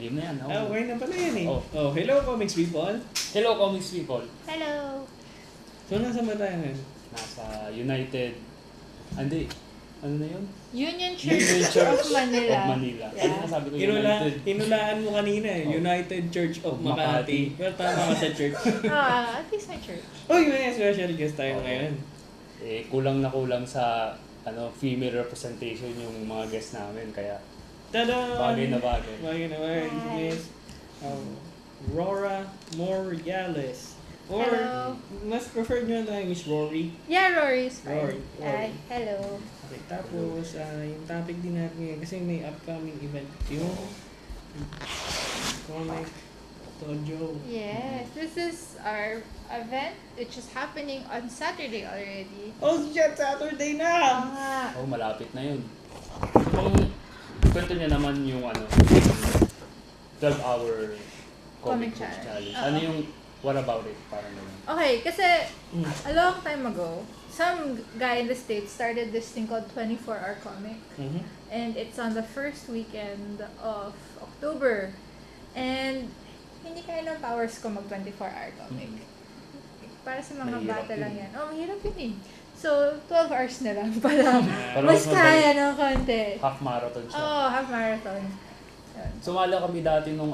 Game na yan. Okay na pala yan eh. Oh. Hello Komiks people. Hello, Komiks people. Hello! So, nasa ba tayo ngayon? Nasa United... Hindi. Ano na yun? Union Union Church of Manila. Of Manila. Yeah. Ano nasabi ko? United. Hinulaan mo kanina eh. United Church of Makati. Well, tama ka sa church. At least my church. Uy, may special guest tayo ngayon. Kulang na kulang sa female representation yung mga guests namin. Kaya Tada! bagay na bagay. Bagay na bagay. Hi. Yes. Rora Morales. Or, Hello. mas preferred nyo na Miss Rory. Yeah, Rory is fine. Rory. Hi. Hello. Okay, tapos, yung topic din natin ngayon, kasi may upcoming event yung Comic Dojo. Yes, this is our event which is happening on Saturday already. Oh shit! Saturday na! Oh, malapit na yun. Kung kwento niya naman yung 12-hour Comic comic book challenge. challenge. Ano yung what about it? Parang ganun. Okay, kasi a long time ago, some guy in the States started this thing called 24-hour comic. And it's on the first weekend of October. And hindi kaya ng powers ko mag 24-hour comic. Para sa mga Mahirap bata yun. lang yan. Mahirap yun eh. So, 12 hours na lang para Para mas mas kaya ng konti. Half marathon siya. Oo, half marathon. Yun. Sumali kami dati nung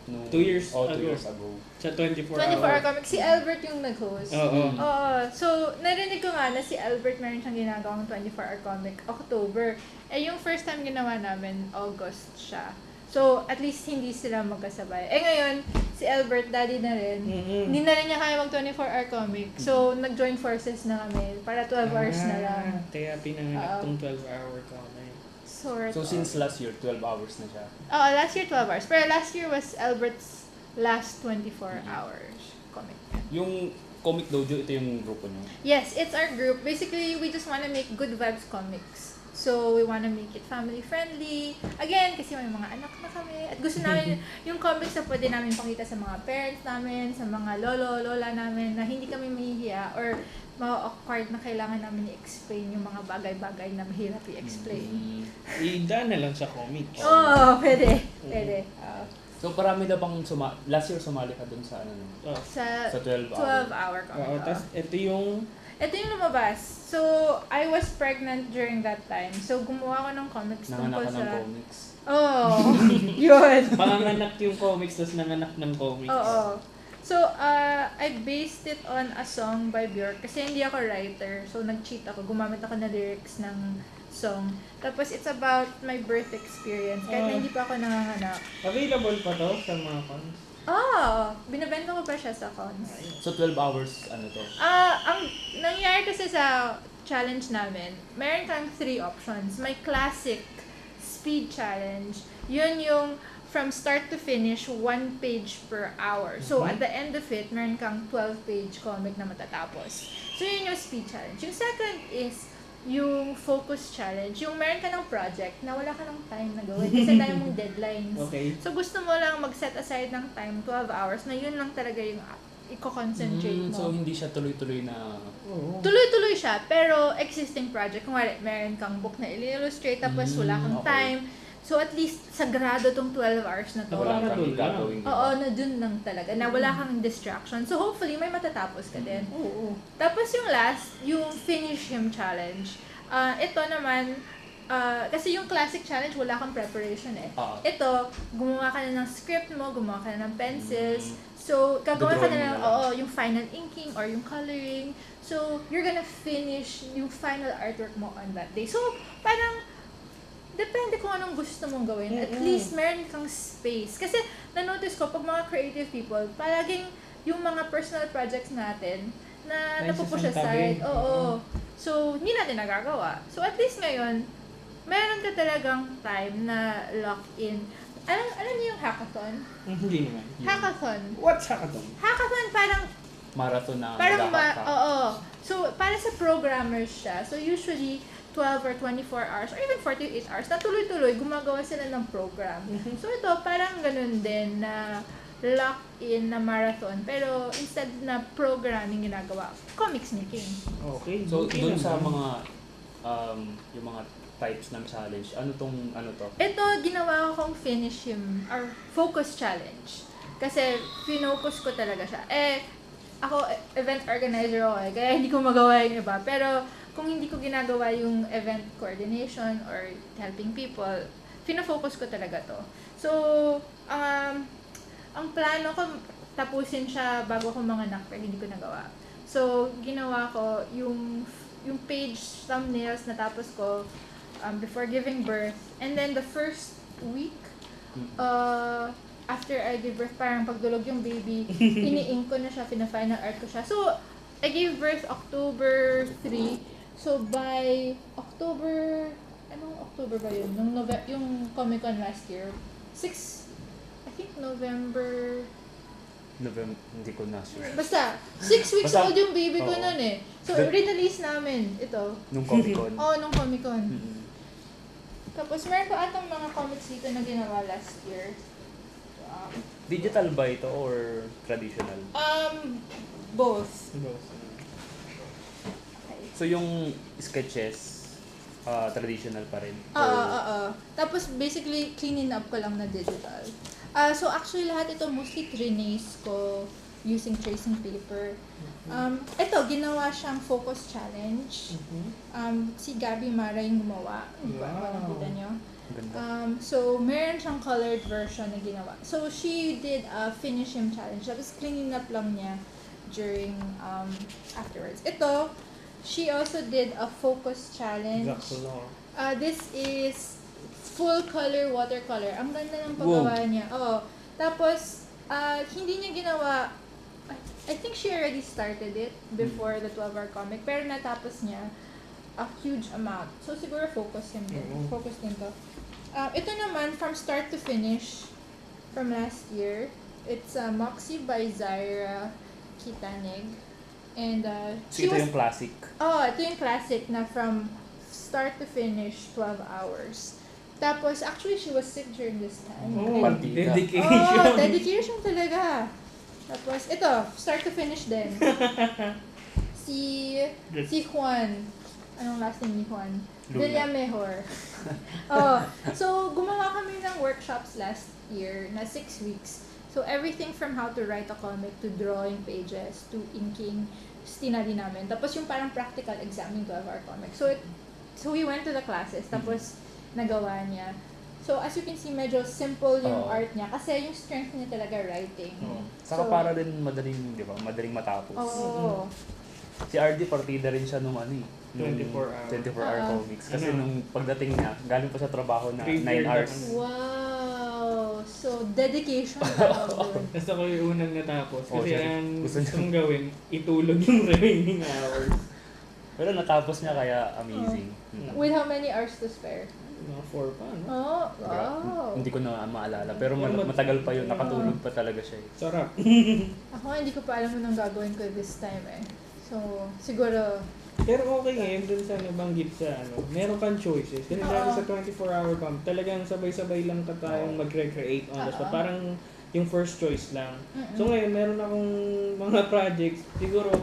nung 2 years Oh, 2 ago. years ago. Sa 24 24-hour comic. Si Albert yung nag-host. Oo. Oo. So, narinig ko nga na si Albert meron siyang ginagawang 24-hour comic October. Yung first time ginawa namin, August siya. So, at least hindi sila magkasabay. Ngayon, si Albert, daddy na rin. Hindi na rin niya kaya mag 24-hour comic. So, nag-join forces na kami para 12 hours na lang. Kaya pinanganak tong 12-hour comic. Sort So of. since last year, 12 hours na siya. Last year 12 hours. Pero last year was Albert's last 24 hours comic. Yung Comic Dojo, ito yung grupo niyo. Yes, it's our group. Basically, we just wanna make good vibes comics. So, we wanna make it family-friendly. Again, kasi may mga anak na kami. At gusto namin yung comics na pwede namin pakita sa mga parents namin, sa mga lola namin, na hindi kami mahihiya or ma-awkward na kailangan namin i-explain yung mga bagay-bagay na mahirap i-explain. Idaan na lang sa comics. Pwede. Pwede. So parami na bang last year sumali ka dun sa Sa sa 12 hour. 12-hour comic. Tapos ito yung lumabas. So, I was pregnant during that time. So, gumawa ko ng comics Nanganak tungkol ka sa... ng comics. Yun. panganganak yung comics, tapos nanganak ng comics. Oo. So, I based it on a song by Bjork kasi hindi ako writer. So, nag-cheat ako. Gumamit ako ng lyrics ng song. Tapos, it's about my birth experience. Kahit na hindi pa ako nanganganak. Available pa to sa mga cons? Binabenta ko pa siya sa cons. So 12 hours to? Ang nangyari kasi sa challenge namin, meron kang 3 options. May classic speed challenge. Yun yung from start to finish, 1 page per hour. So, at the end of it, meron kang 12-page comic na matatapos. So, yun yung speed challenge. Yung second is yung focus challenge. Yung meron ka ng project na wala ka ng time na gawin kasi tayo mong deadlines. Okay. So, gusto mo lang mag-set aside ng time, 12 hours, na yun lang talaga yung i-concentrate mo. So hindi siya tuloy-tuloy na... Tuloy-tuloy siya, pero existing project. Kung meron kang book na i-illustrate, tapos wala kang time. So, at least, sagrado tong 12 hours na to. Wala kang gagawin. Oo, na dun lang talaga. Na wala kang distraction. So, hopefully, may matatapos ka din. Oo. Tapos yung last, yung finish him challenge. Ito naman, kasi yung classic challenge, wala kang preparation eh. Ito, gumawa ka na ng script mo, gumawa ka na ng pencils. So, gagawa ka na ng, yung final inking or yung coloring. So, you're gonna finish yung final artwork mo on that day. So, parang, depende kung anong gusto mong gawin. At least, meron kang space. Kasi, na-notice ko, pag mga creative people, palaging yung mga personal projects natin, na napupush aside. Oo. So, hindi natin nagagawa. So, at least ngayon, meron ka talagang time na lock-in. Alam niyo yung hackathon? Hindi naman. Hackathon. What's hackathon? Hackathon parang Marathon na So, para sa programmers siya. So, usually, 12 or 24 hours or even 48 hours na tuloy-tuloy gumagawa sila ng program. So, ito parang ganun din na lock-in na marathon. Pero, instead na programming ginagawa, comics making. Okay. So, dun sa mga yung mga types ng challenge. Ano to? Ito, ginawa kong finish him, or focus challenge. Kasi, finocus ko talaga siya. Ako, event organizer ako kaya hindi ko magawa yung iba. Pero, kung hindi ko ginagawa yung event coordination or helping people, fina-focus ko talaga to. So, ang plano ko, tapusin siya bago ko manganak, pero hindi ko nagawa. So, ginawa ko yung page thumbnails natapos ko before giving birth. And then the first week, after I give birth, parang pagdulog yung baby, ini-ink ko na siya, fina-final art ko siya. So, I gave birth October 3. So, by October, anong October ba yun? Yung Comic Con last year. I think November, hindi ko na sure. basta, 6 weeks Basta, old yung baby ko oo. nun eh. So, release namin ito. Nung Comic Con. Oo, nung Comic Con. Mm-hmm. Tapos, meron ko atang mga comics dito na ginawa last year. Digital ba ito or traditional? Both. Both. Okay. So yung sketches, traditional pa rin? Oo. Tapos, basically, cleaning up ko lang na digital. So, actually, lahat ito mostly trinace ko using tracing paper. Ito, ginawa siyang focus challenge. Si Gabby Mara yung gumawa. Hindi ko alam kung nakita nyo. So, meron siyang colored version na ginawa. So, she did a finish him challenge. Tapos, cleaning up lang niya during, afterwards. Ito, she also did a focus challenge. This is full color watercolor. Ang ganda ng paggawa niya. Oo. Tapos, hindi niya ginawa, I think she already started it before the 12-hour comic, pero natapos niya a huge amount. So, siguro focus him din. Focus din to. Ito naman, from start to finish, from last year, it's Moxie by Zaira Kitanig. And, So ito yung classic? Ito yung classic na from start to finish, 12 hours. Tapos, actually, she was sick during this time. Dedication. Dedication talaga. Tapos, ito, start to finish din. Si Juan. Anong last name ni Juan? Villamejor. So, gumawa kami ng workshops last year na 6 weeks. So, everything from how to write a comic to drawing pages to inking, tinali namin. Tapos, yung parang practical exam yung 12-hour comic. So, we went to the classes. Tapos, nagawa niya. So, as you can see, medyo simple yung art niya. Kasi yung strength niya talaga writing. Saka para din madaling, di ba? Madaling matapos. Oo. Si RD partida rin siya nung 24-hour comics. Kasi nung pagdating niya, galing pa sa trabaho na 9 hours. Wow! So, dedication na doon. Basta ko yung unang natapos. Kasi ang gusto gusto mong gawin, itulog yung remaining hours. Pero natapos niya kaya amazing. With how many hours to spare? Mga 4 pa, no? Oh, wow! Hindi ko na maalala. Pero matagal pa yun. Nakatulog pa talaga siya. Sarap. Ako, hindi ko pa alam mo nang gagawin ko this time eh. So, siguro... Pero okay ngayon dun sa nabanggit sa meron kang choices. Kasi dahil sa 24-hour comp, talagang sabay-sabay lang ka tayong mag-recreate on the spot. Parang yung first choice lang. So ngayon, meron akong mga projects, siguro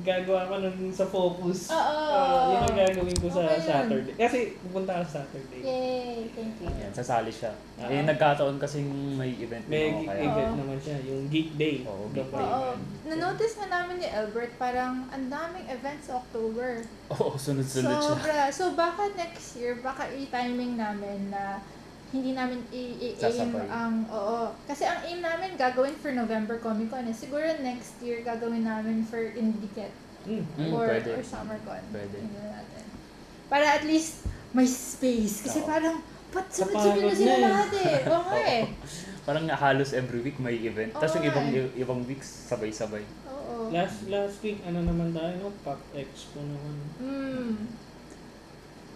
gagawa ko nun sa focus. Yun ang gagawin ko sa Saturday. Kasi pupunta ka sa Saturday. Yay! Thank you. Yan, sasali siya. Nagkataon kasing may event. May event naman siya, yung Geek Day. Geek Day. Na-notice na namin ni Albert, parang ang daming events sa October. Sunod-sunod siya. Sobra. So, baka next year, baka i-timing namin na hindi namin i-aim ang, kasi ang aim namin gagawin for November Comic Con. Siguro next year gagawin namin for Indiket or Summer Con. Pwede. Natin. Para at least may space. Kasi parang, sunod-sunod na sila lahat eh. Oo nga eh. Parang halos every week may event. Tapos yung ibang weeks sabay-sabay. Oo. Last week, naman tayo, Pop Expo naman.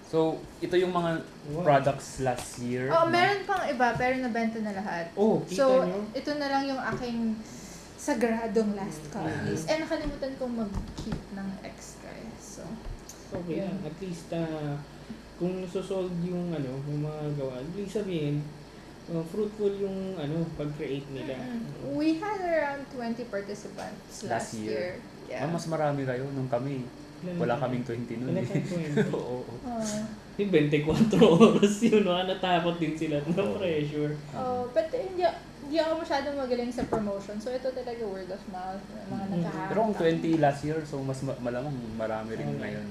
So, ito yung mga products last year. Meron pang iba, pero nabenta na lahat. Kita nyo? Ito na lang yung aking sagradong last copies. Nakalimutan kong mag-keep ng extra. So, okay lang. At least, kung susold yung mga gawa, ibig sabihin, fruitful yung pag-create nila. We had around 20 participants last year. Yeah. Mas marami kayo nung kami. Wala kaming 20 nun Wala eh. kaming 20. Oo. Yung 24 oras yun, natakot din sila na pressure. But hindi ako masyadong magaling sa promotion. So, ito talaga word of mouth. Mga nagkahakot. Pero kung 20 last year, so mas malamang marami rin ngayon.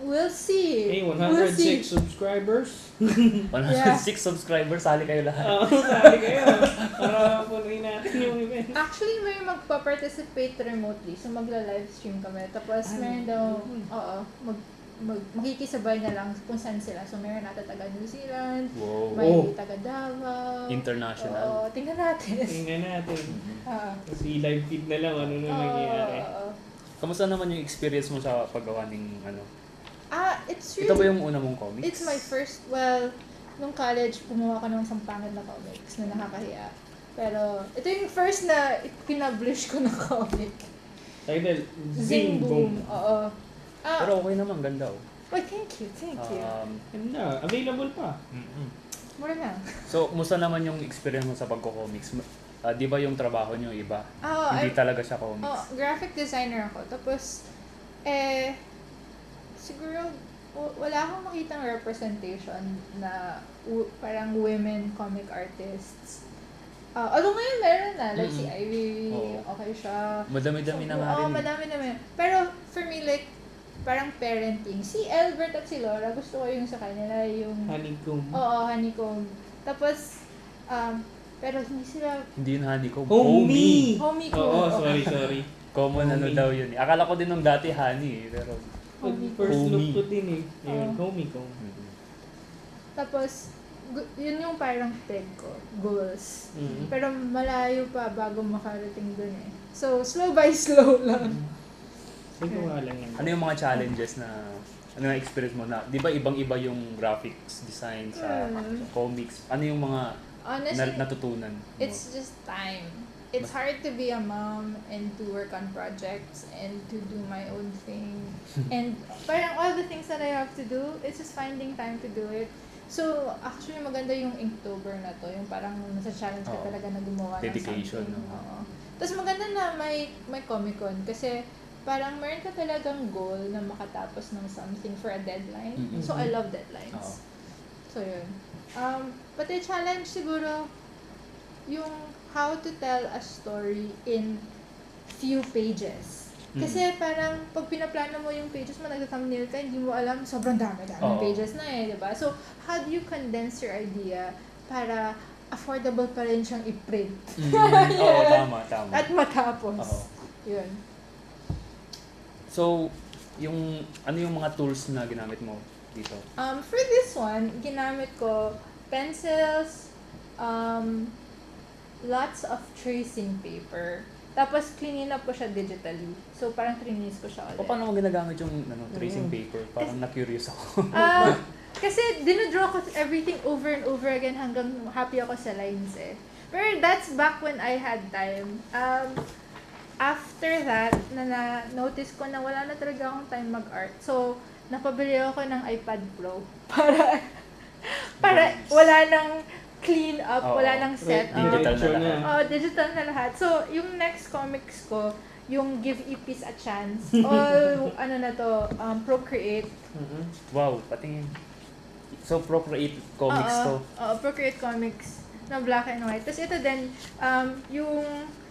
We'll see. Hey, We'll 106 see. subscribers. 106 subscribers, sali kayo lahat. Sali kayo. Para punuin natin yung event. Actually, may magpa-participate remotely. So, magla-livestream kami. Tapos, meron daw, makikisabay na lang kung saan sila. So, meron natin taga New Zealand, may taga Davao. International. Oo, tingnan natin. Tingnan natin. Kasi live feed na lang, ano na nangyayari. Kamusta naman yung experience mo sa paggawa ng ano? It's really... Ito ba yung una mong comics? It's my first, nung college, gumawa ko ng isang pangit na comics na nakakahiya. Pero, ito yung first na pinablish ko na comic. Title, Zing Boom. Oo. Pero okay naman, ganda oh. Wait, thank you. Ganda, available pa. Mura na. So, musta naman yung experience mo sa pagko-comics? Di ba yung trabaho nyo iba? Hindi talaga siya comics. Graphic designer ako. Tapos, siguro, wala akong makitang representation na parang women comic artists. Although ngayon meron na, like si Ivy, okay siya. Madami-dami na nga rin. Madami-dami. Pero for me, like, parang parenting. Si Albert at si Laura, gusto ko yung sa kanila, yung... Honeycomb. Oo, honeycomb. Tapos, pero hindi sila... Hindi yun honeycomb. Homie Homie-comb. Oo, sorry. Common ano daw yun. Akala ko din nung dati honey eh, pero... First look ko din eh. Yun, homie-comb. Tapos, yun yung parang peg ko, goals. Pero malayo pa bago makarating dun eh. So, slow by slow lang. Siguro lang yan. Ano yung mga challenges na... Ano yung experience mo na... Di ba ibang-iba yung graphics design sa comics? Ano yung mga Honestly, natutunan mo? it's just time. It's hard to be a mom and to work on projects and to do my own thing. And parang all the things that I have to do, it's just finding time to do it. So, actually maganda yung Inktober na to, yung parang nasa challenge ka talaga na gumawa dedication, ng something. no? Tapos maganda na may Comic-Con kasi parang meron ka talagang goal na makatapos ng something for a deadline. So, I love deadlines. So, yun. But the challenge siguro, yung how to tell a story in few pages. Kasi parang pag pinaplano mo yung pages mo, nag-thumbnail ka, hindi mo alam, sobrang dami pages na eh, diba? So, how do you condense your idea para affordable pa rin siyang i-print? Oo, tama. At matapos. Yun. So, ano yung mga tools na ginamit mo dito? For this one, ginamit ko pencils, lots of tracing paper. Tapos, clean up ko siya digitally. So, parang trinis ko siya ulit. Paano mo ginagamit yung tracing paper? Parang na-curious ako. Kasi, dinadraw ko everything over and over again hanggang happy ako sa lines eh. Pero that's back when I had time. After that, na-notice ko na wala na talaga akong time mag-art. So, napabili ako ng iPad Pro para wala nang clean up, wala nang set up. Digital na lahat. Digital na lahat. So, yung next comics ko, yung Give Ipis a Chance, all, Procreate. Wow, patingin. So, Procreate Comics to. Procreate Comics na black and white. Tapos ito din,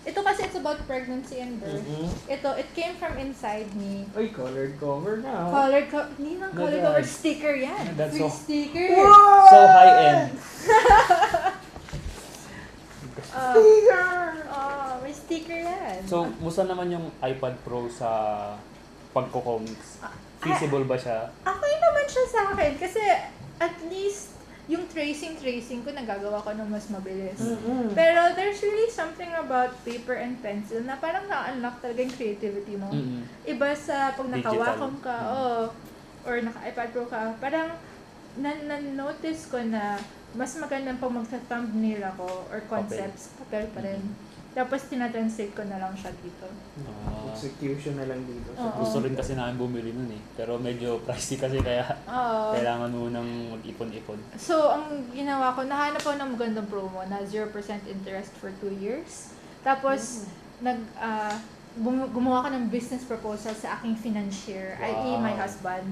ito kasi it's about pregnancy and birth. It came from inside me. Ay, colored cover na. Hindi lang colored cover, sticker yan. That's Free so- sticker. So high-end. May sticker yan. So, musta naman yung iPad Pro sa pagko-comics? Feasible ba siya? Okay naman siya sa akin kasi at least yung tracing ko nagagawa ko ng mas mabilis. Pero there's really something about paper and pencil na parang na-unlock talaga yung creativity mo. Iba sa pag naka-Wacom ka or naka-iPad Pro ka, parang na-notice ko na mas magandang pag magsa-thumbnail ako or concepts, papel pa rin. Tapos tinatranslate ko na lang siya dito. Execution na lang dito. Gusto rin kasi namin bumili nun eh. Pero medyo pricey kasi kaya kailangan mo nang mag-ipon-ipon. So, ang ginawa ko, nahanap ko ng magandang promo na 0% interest for 2 years. Tapos, gumawa ko ng business proposal sa aking financier, i.e. my husband.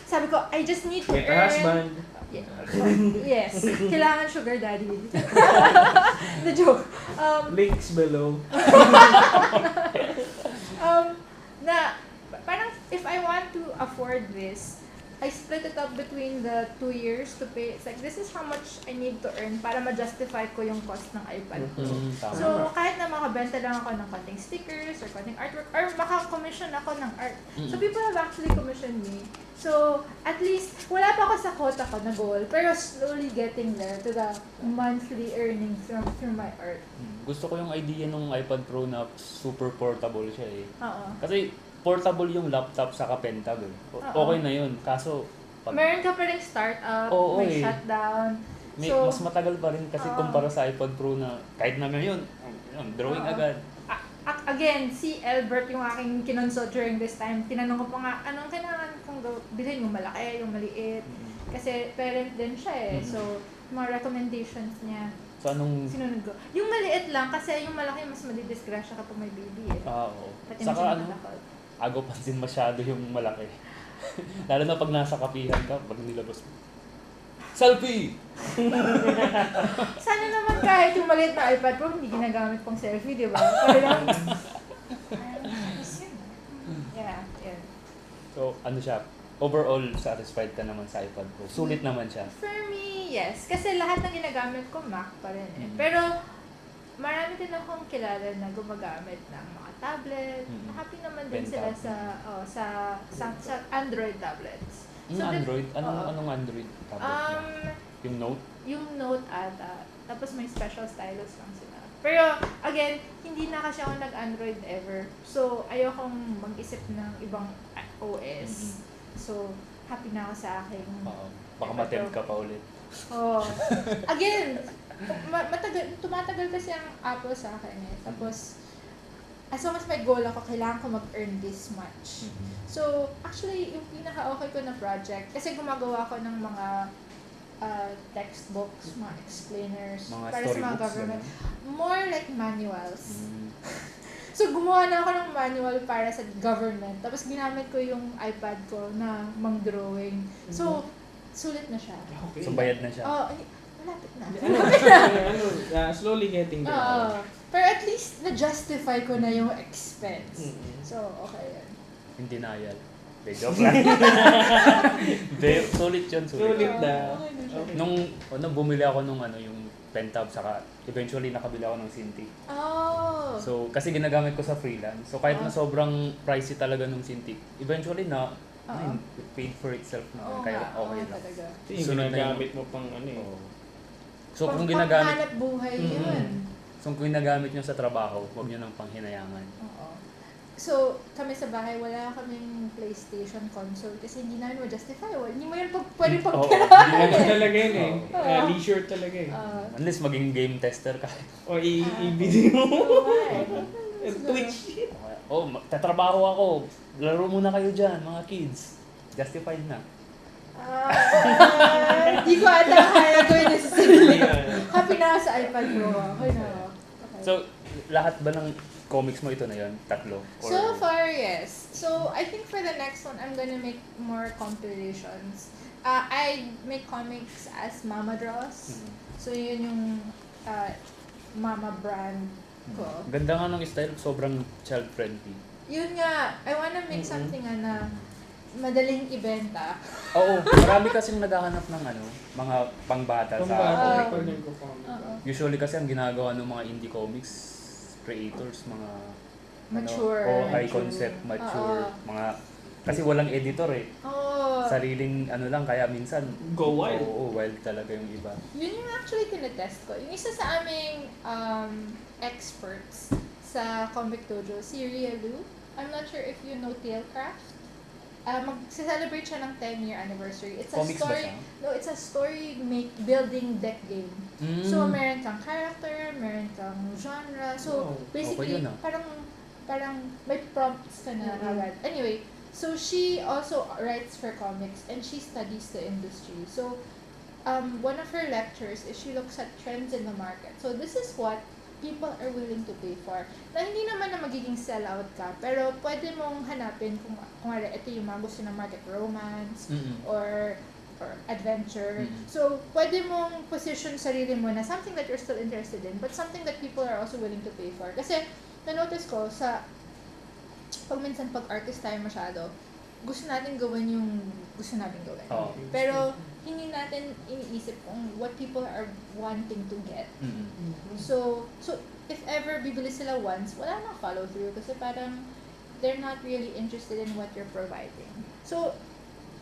Sabi ko, I just need to Get a earn... husband. Yes. Kailangan sugar daddy. The joke. Links below. Na parang if I want to afford this, I split it up between the 2 years to pay. It's like, this is how much I need to earn para ma-justify ko yung cost ng iPad ko. So, kahit na makabenta lang ako ng konting stickers or konting artwork, or maka-commission ako ng art. So, people have actually commissioned me. So, at least, wala pa ako sa quota ko na goal, pero slowly getting there to the monthly earnings from my art. Gusto ko yung idea ng iPad Pro na super portable siya eh. Oo. Kasi portable yung laptop sa Pentab eh. Okay na yun. Kaso, meron ka pa rin startup, may shutdown. Mas matagal pa rin kasi kumpara sa iPad Pro na kahit na ngayon, drawing agad. Again, si Albert yung aking kinonsult during this time. Tinanong ko pa nga, anong kailangan kong bilhin? Yung malaki, yung maliit. Kasi parent din siya eh. So, mga recommendations niya. So, anong... Sinunod ko. Yung maliit lang, kasi yung malaki mas madidisgrasya kapag may baby eh. Oo. Pati Saka agaw pansin masyado yung malaki. Lalo na pag nasa kapihan ka, pag nilabas mo. Selfie! Sana naman kahit yung maliit na iPad Pro, hindi ginagamit pang selfie, di ba? Parang... yeah. So, ano siya? Overall, satisfied ka naman sa iPad Pro. Sulit naman siya. For me, yes. Kasi lahat ng ginagamit ko, Mac pa rin eh. Pero, marami din akong kilala na gumagamit ng mga tablet. Happy naman din sila sa Android tablets. So Android? Anong Android tablet? Yung Note? Yung Note ata. Tapos may special stylus lang sila. Pero, again, hindi na kasi ako nag-Android ever. So, ayokong mag-isip ng ibang OS. So, happy na ako sa aking... Baka matempt ka pa ulit. Again, tumatagal kasi ang Apple sa akin eh. Tapos, as long as may goal ako, kailangan ko mag-earn this much. So, actually, yung pinaka-okay ko na project, kasi gumagawa ko ng mga textbooks, mga explainers, mga para sa mga government. More like manuals. So, gumawa na ako ng manual para sa government. Tapos, ginamit ko yung iPad ko na mang-drawing. So, sulit na siya. Okay. So, bayad na siya? Malapit na. Slowly getting there. Pero at least, na-justify ko na yung expense. So, okay yan. In denial. Joke lang. Sulit yun, Sulit na. Okay. Nung bumili ako nung yung Pentab, saka eventually nakabili ako ng Cintiq. So, kasi ginagamit ko sa freelance. So, kahit na sobrang pricey talaga nung Cintiq, eventually it paid for itself na. Kaya okay lang. So, ginagamit mo pang So, kung ginagamit... Panghanap buhay yun. So, kung ginagamit nyo sa trabaho, huwag nyo nang panghinayangan. So, kami sa bahay, wala kaming PlayStation console kasi hindi namin ma-justify. Hindi mo yun pwede pagkarahan. Hindi talaga yun eh. Leisure talaga eh. Unless maging game tester ka. O i-video mo. Twitch. Tatrabaho ako. Laro muna kayo dyan, mga kids. Justified na. Hindi ko ata kaya gawin na sa sarili. Happy na ako sa iPad Pro. Okay na ako. So, lahat ba ng comics mo ito na yun? Tatlo? Or... So far, yes. So, I think for the next one, I'm gonna make more compilations. I make comics as Mama Draws. So, yun yung Mama brand ko. Ganda nga ng style, sobrang child-friendly. Yun nga, I wanna make something na madaling ibenta. Oo, marami kasing naghahanap ng mga pangbata sa comic. Usually kasi ang ginagawa ng mga indie comics creators, mga mature, high concept, mature, mga kasi walang editor eh. Sariling lang, kaya minsan go wild. Oo, wild talaga yung iba. Yun yung actually tinetest ko. Yung isa sa aming experts sa Comic Dojo, si Ria Lu. I'm not sure if you know Tailcraft. Mag-celebrate siya ng 10-year anniversary. It's a Comics story. ba siya? No, it's a story building deck game. So meron kang character, meron kang genre. So basically okay parang may prompts ka na agad. Anyway, so she also writes for comics and she studies the industry. So one of her lectures is she looks at trends in the market. So this is what people are willing to pay for. Na hindi naman na magiging sellout ka, pero pwede mong hanapin kung ito yung mga gusto ng market, romance, or adventure. So, pwede mong position sarili mo na something that you're still interested in, but something that people are also willing to pay for. Kasi, na-notice ko, pag artist tayo masyado, gusto natin gawin yung gusto natin gawin. Oh. Pero, hindi natin iniisip kung what people are wanting to get. So, if ever bibili sila once, wala nang follow through kasi parang they're not really interested in what you're providing. So,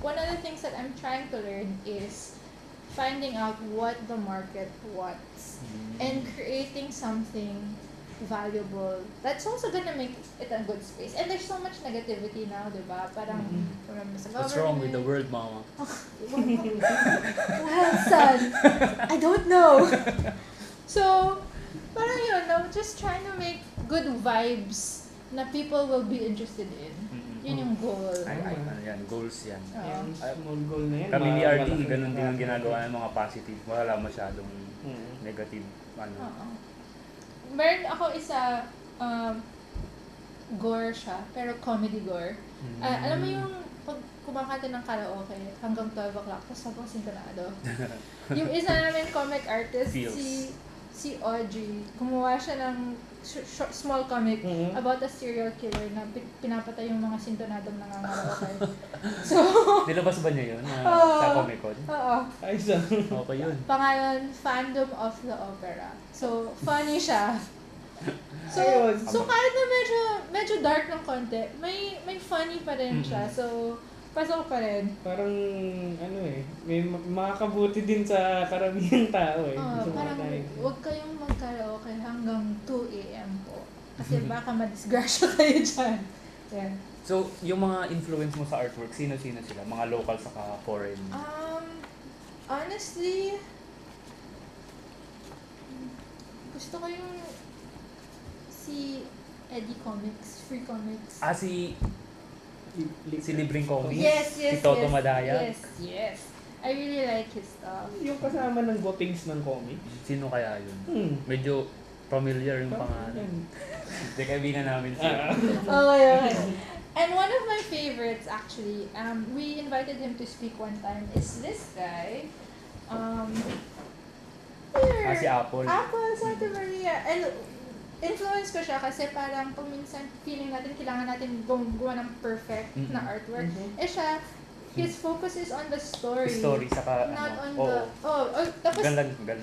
one of the things that I'm trying to learn is finding out what the market wants and creating something valuable that's also gonna make it a good space. And there's so much negativity now, diba? Parang, remember sa government. What's wrong with the world, Mama? Well, son, I don't know. So, parang yun, I'm just trying to make good vibes na people will be interested in. Yun yung goal. Yan, goals yan. Small goal na yan. Kami ni RD, ganun din ang ginagawa ng mga positive. Wala masyadong negative. Meron ako isa, gore siya, pero comedy gore. Alam mo yung pag kumakanta ng karaoke hanggang 12 o'clock, tapos sobrang sintonado. Yung isa namin comic artist, si Audrey, gumawa siya ng small comic about a serial killer na pinapatay yung mga sintonadong nangangaraoke. So, nilabas ba niya yun sa Comic Con? Oo. Ayos Okay yun. Pangalan, Fandom of the Opera. So, funny siya. So kahit na medyo dark ng konti, may funny pa rin siya. So, pasok pa rin. Parang, may makakabuti din sa karamihang tao Parang, huwag kayong mag-karaoke hanggang 2 a.m. po. Kasi baka madisgrasya kayo dyan. Yeah. So, yung mga influence mo sa artwork, sino-sino sila? Mga local saka foreign? Honestly, gusto ko yung si Eddie Komiks, Free Komiks. Si Libreng Komiks? Yes. Si Toto Madaya? Yes. I really like his stuff. Yung kasama ng Gotings ng comics. Sino kaya yun? Medyo familiar yung pangalan. Hindi, kaibigan namin siya. Okay. And one of my favorites actually, we invited him to speak one time, is this guy. Si Apple. Apple Santa Maria. And influence ko siya kasi parang pag minsan feeling natin kailangan natin gumawa ng perfect na artwork. Siya, his focus is on the story. Saka not on the... Tapos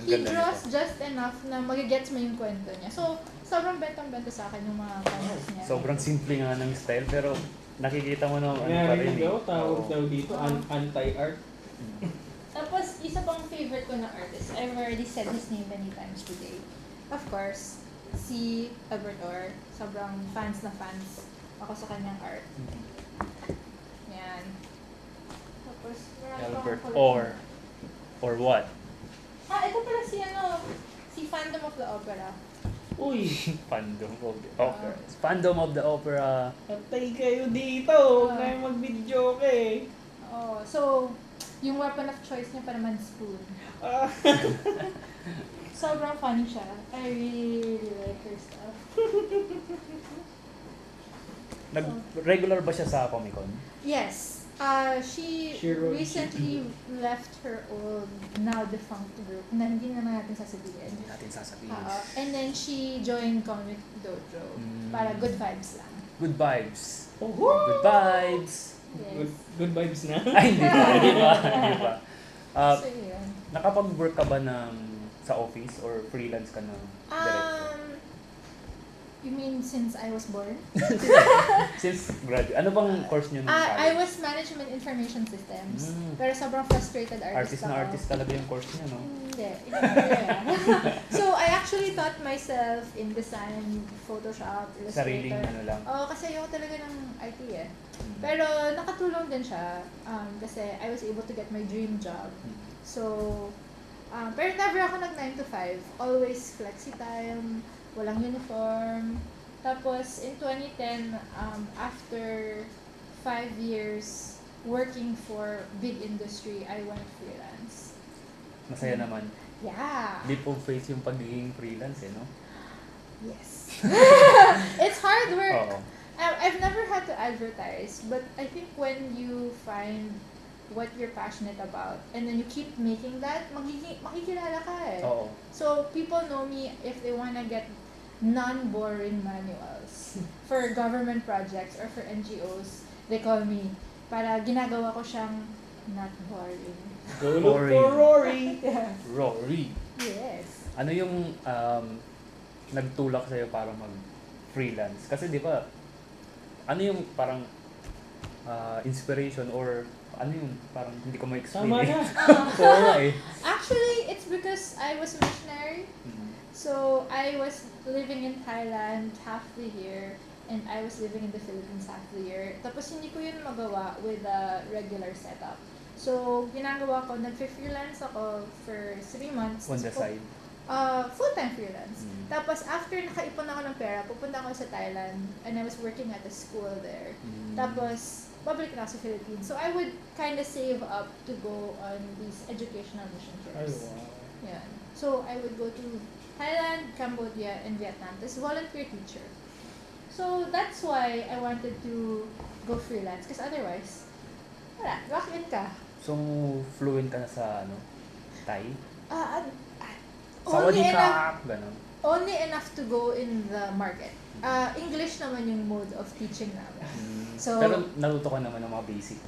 he draws just enough na magigets mo yung kwento niya. So, sobrang bentang-benta sa akin yung mga comics niya. Sobrang simple nga ng style pero nakikita mo na pa rin. Tawag daw dito, anti-art. Tapos, isa pang favorite ko na artist, I've already said his name many times today. Of course, si Albertor. Sobrang fans ako sa kanyang art. Yan. Tapos, Albert or what? Ito pala si Fandom of the Opera. Uy! Fandom of the Opera. Fandom of the Opera. Patay kayo dito! Kaya mag-video eh. So, yung weapon of choice niya pa naman spoon. Sobrang funny siya. I really like her stuff. Regular ba siya sa Comic Con? Yes. She recently left her old, now defunct group na hindi naman natin sasabihin. And then she joined Comic Dojo para good vibes lang. Good vibes. Good vibes. Yes. Good vibes na? Ay, hindi pa. So, yun. Nakapag-work ka ba sa office or freelance ka na director? You mean since I was born? Since graduate. Ano bang course niyo nung college? I was Management Information Systems. Pero sobrang frustrated artist ako. Artist talaga yung course niya, no? Hindi. So, I actually taught myself in design, Photoshop, Illustrator. Sariling lang? Kasi ayoko talaga ng IT eh. Pero nakatulong din siya kasi I was able to get my dream job. So, pero never ako nag 9 to 5. Always flexi time, walang uniform. Tapos, in 2010, after 5 years working for big industry, I went freelance. Masaya naman. Yeah. Leap of faith yung pagiging freelance no? Yes. It's hard work. Oo. I've never had to advertise, but I think when you find what you're passionate about and then you keep making that, makikilala ka eh. Oo. So people know me if they wanna get non-boring manuals for government projects or for NGOs. They call me para ginagawa ko siyang not boring. Go look for Rory! Yeah. Rory. Yes. Ano yung nagtulak sa'yo para mag-freelance? Kasi di ba, ano yung parang inspiration or ano yung parang hindi ko ma-explain Tama eh. na! Oo nga eh. Actually, it's because I was a missionary. Mhm. So I was living in Thailand half the year and I was living in the Philippines half the year. Tapos hindi ko yun magawa with a regular setup. So ginagawa ko, nag-freelance ako for 3 months. On the side. Full-time freelance. Mm. Tapos after nakaipon ako ng pera, pupunta ako sa Thailand and I was working at a school there. Mm. Tapos babalik na ako sa Philippines. So I would kind of save up to go on these educational mission Ay, trips. wow. Yeah. So I would go to Thailand, Cambodia, and Vietnam. This volunteer teacher. So that's why I wanted to go freelance. Because otherwise, wala, lock in ka. So, fluent ka na sa Thai? Only enough, Sawadee-kap, gano'n. only enough to go in the market. English naman yung mode of teaching namin. So, Pero natuto ka naman ng mga basic.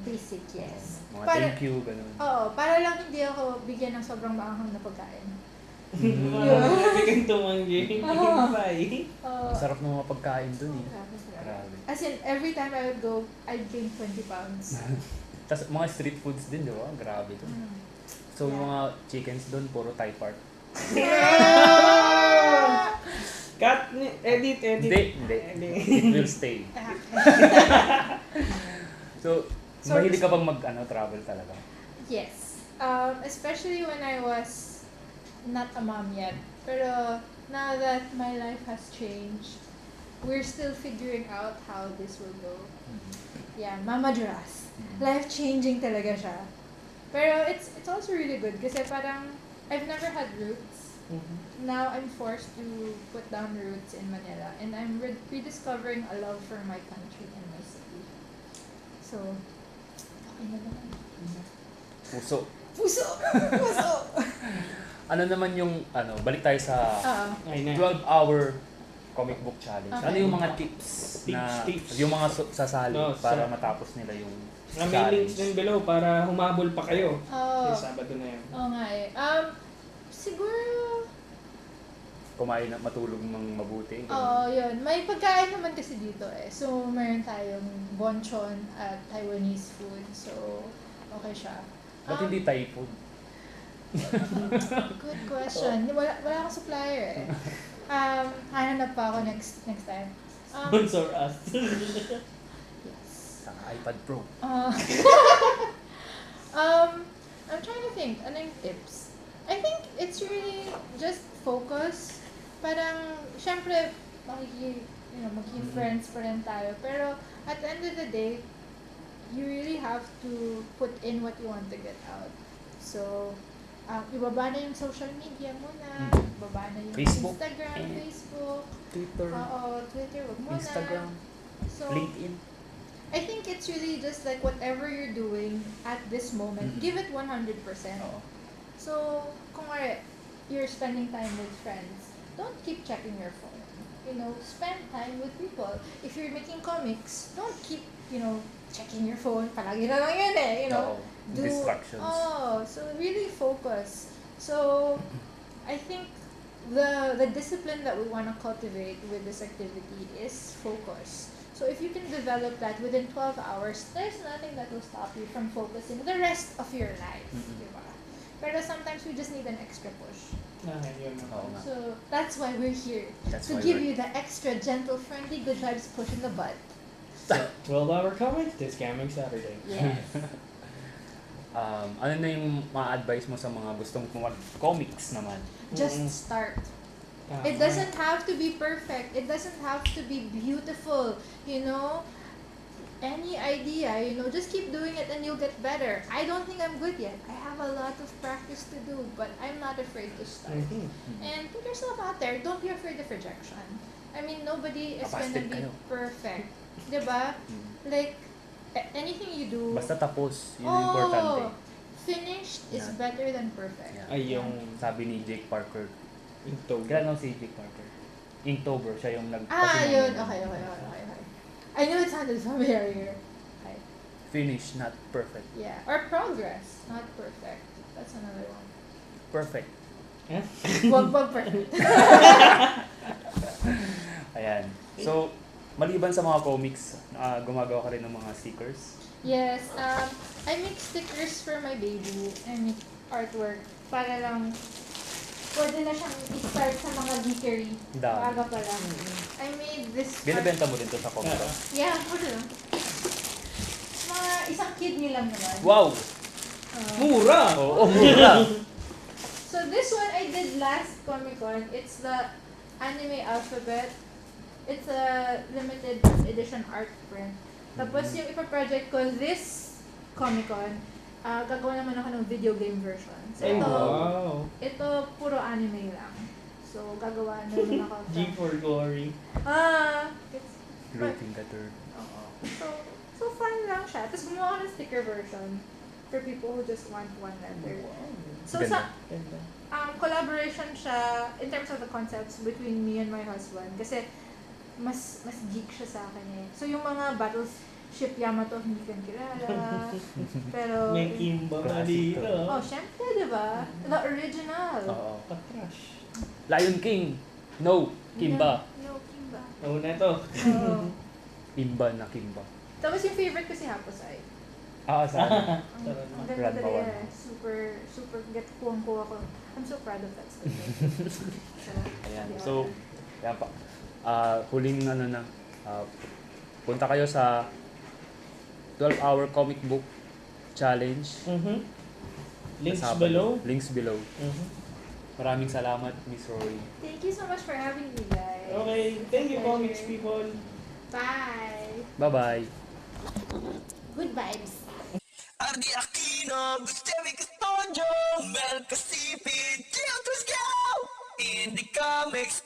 basic, yes. Mga Para- thank you, gano'n. Oo, para lang hindi ako bigyan ng sobrang maanghang na pagkain. Marami kang tumanggi. Bye! Sarap ng mga pagkain dun eh. Grabe, grabe. Grabe. As in, every time I would go, I'd gain 20 pounds. Tapos mga street foods din, di ba? Grabe dun. So, yung mga chickens dun, puro Thai part. Cut! Edit! Hindi. It will stay. So, So, mahilig ka bang travel talaga? Yes. Especially when I was not a mom yet. Pero now that my life has changed, we're still figuring out how this will go. Yeah, Mama Duras. Life-changing talaga siya. Pero it's also really good kasi parang I've never had roots. Now I'm forced to put down roots in Manila and I'm rediscovering a love for my country and my city. So, okay na naman. Puso. Puso! Puso! Ano naman yung, balik tayo sa Ay na. 12-hour comic book challenge. Okay. Ano yung mga tips na, Tips. yung mga sasali No, para sa- matapos nila yung May links din below para humabol pa kayo. Oo. Sa Sabado na yun. Oo nga eh. Siguro, Kumain na matulog ng mabuti. oo, yun. May pagkain naman kasi dito eh. So, meron tayong bonchon at Taiwanese food. So, okay siya. Ba't hindi Thai food? Good question. Wala akong supplier eh. Hanap pa ako next time. Sponsor us. Yes. Sa iPad Pro. I'm trying to think. Ano yung tips? I think it's really just focus. Parang, syempre, magiging friends pa rin tayo. Pero, at the end of the day, you really have to put in what you want to get out. So, ibaba na yung social media muna. Ibaba na yung Facebook. Instagram, Facebook. Twitter. Oo, Twitter, wag muna. Instagram. So, LinkedIn. I think it's really just like whatever you're doing at this moment, give it 100%. Oo. So, kung you're spending time with friends, don't keep checking your phone. Spend time with people. If you're making comics, don't keep, checking your phone. Palagi na lang yun eh, Oo. Distractions. So really focus. So, I think the discipline that we want to cultivate with this activity is focus. So if you can develop that within 12 hours, there's nothing that will stop you from focusing the rest of your life. Diba? Pero sometimes we just need an extra push. Yun. Oo nga. So that's why we're here. That's To why give we're- you the extra gentle, friendly, good vibes push in the butt. 12-hour comics this coming Saturday. Yes. Ano na yung ma-advise mo sa mga gustong mag-comics naman? Just start. It doesn't have to be perfect. It doesn't have to be beautiful. any idea, just keep doing it and you'll get better. I don't think I'm good yet. I have a lot of practice to do, but I'm not afraid to start. And put yourself out there. Don't be afraid of rejection. I mean, nobody is gonna be perfect. Diba? Like, anything you do... Basta tapos, yun yung importante. Finished is better than perfect. Yeah. Ay, yung sabi ni Jake Parker. Inktober. Kailan si Jake Parker? Inktober, siya yung yun. Okay. I knew it sounded familiar. Okay. Finish, not perfect. Yeah. Or progress, not perfect. That's another one. Perfect. Wag perfect. Ayan. So, maliban sa mga comics, gumagawa ka rin ng mga stickers? Yes. I make stickers for my baby. I make artwork para lang pwede na siyang i-start sa mga geekery. Maaga pa lang. I made this... Binibenta mo din to sa Komiks? Yeah, pwede lang. Mga isang kidney lang naman. Wow! Mura! Oo, mura! So this one I did last Comic-Con. It's the anime alphabet. It's a limited edition art print. Tapos yung ipa-project ko this Comic-Con, gagawa naman ako ng video game version. So ito puro anime lang. So gagawa naman ako. G for Glory. It's Looking the third. So fun lang siya. Tapos gumawa ako ng sticker version for people who just want one letter. So collaboration siya in terms of the concepts between me and my husband. Kasi mas geek siya sa akin eh. So yung mga Battleship Yamato hindi ko kilala. Pero may Kimba na dito. syempre, diba? The original. Patrash. Lion King. No. Kimba. No, Kimba. Na to. Imba na Kimba. Tapos yung favorite ko si Haposay. Saan? Ang ganda talaga. Super get kuwang-kuwa ko. I'm so proud of that story. Ayan. So, yan pa. Huling punta kayo sa 12-hour comic book challenge. Links below. Maraming salamat, Miss Rory. Thank you so much for having me, guys. Okay, thank you, Komiks people. Bye. Bye-bye. Good vibes. Ardi Aquino, Gustavo Custodio, Mel Casipid, Gil Triscal, Indie Comics.